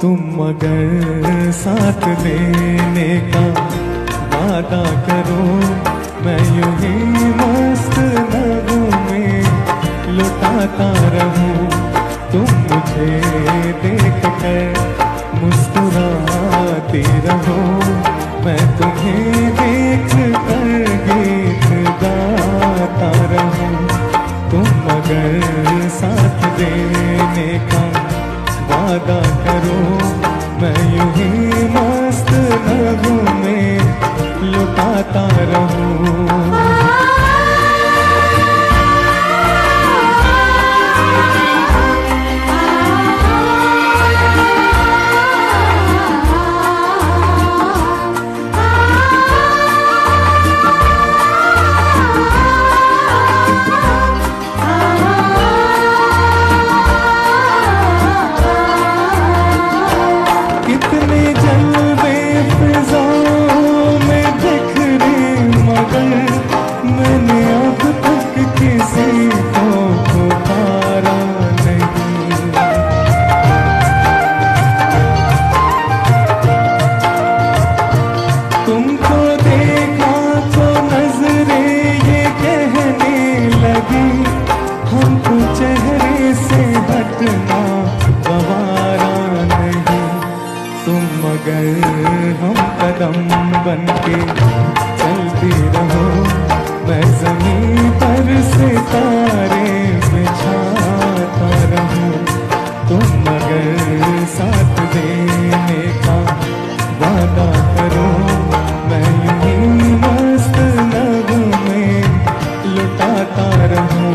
तुम मगर साथ देने का वादा करो, मैं यूं ही मस्त नगमे लुटाता रहूं। तुम मुझे देख कर मुस्कुराती रहो, मैं तुम्हें देख कर गीत गाता रहूं। तुम मगर साथ देने का वादा करो, मैं यूं ही मस्त नगमे लुटाता रहूं। हम कदम बनके चलती रहो, मैं ज़मीन पर सितारे बिछाता रहूं। तुम मगर साथ देने का वादा करो, मैं यूं ही मस्त नगमे लुटाता रहूं।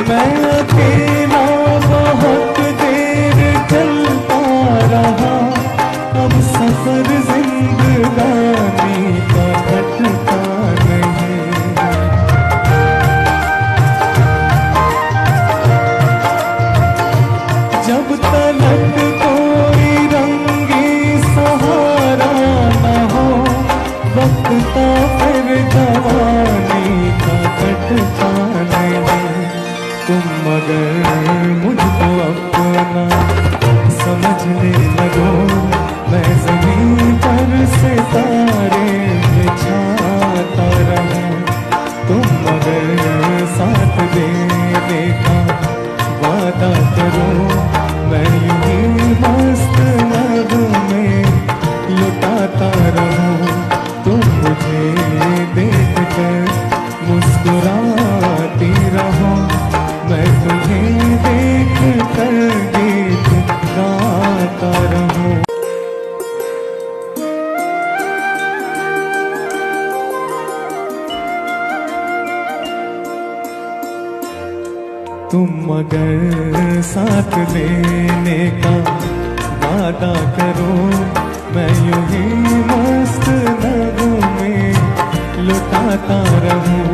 मैं अकेला बहुत देर चलता रहा, अब सफर जिंदगानी का घटता नहीं। जब तलक कोई रंगी सहारा न हो, वक्त का फिर जवानी का घटता नहीं। तुम मगर मुझको अपना समझने लगो, मैं ज़मीन पर सितारे बिछाता रहूं। तुम मगर साथ देने का वादा करो, मैं यूं ही मस्त नगमे लुटाता रहूं। तुम मुझे देख कर मुस्कुराती रहो, मैं तुम्हें देख कर गीत गाता रहूं। तुम मगर साथ देने का वादा करो, मैं यूं ही मस्त नगमे लुटाता रहूं।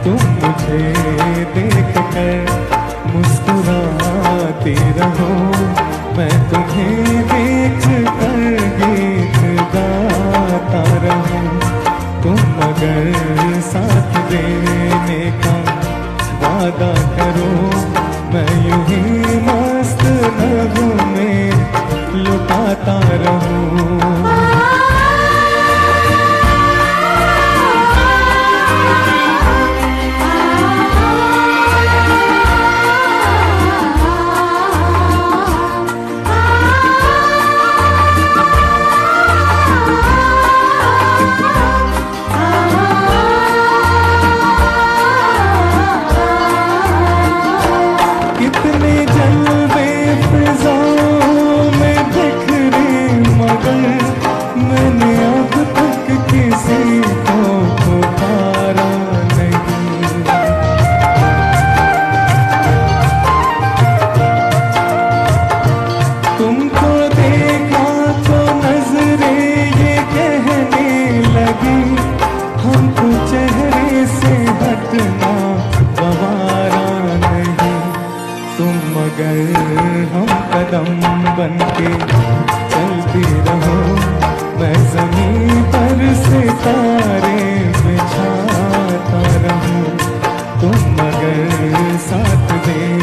तुम मुझे देख कर मुस्कुराती रहो, मैं तुम्हें देख कर गीत गाता रहूं। तुम मगर साथ देने का वादा करो, मैं यूं ही मस्त नगमे लुटाता रहूं। अगर हम कदम बनके चलती रहो, मैं ज़मीं पर सितारे बिछाता रहूं, तुम अगर साथ दे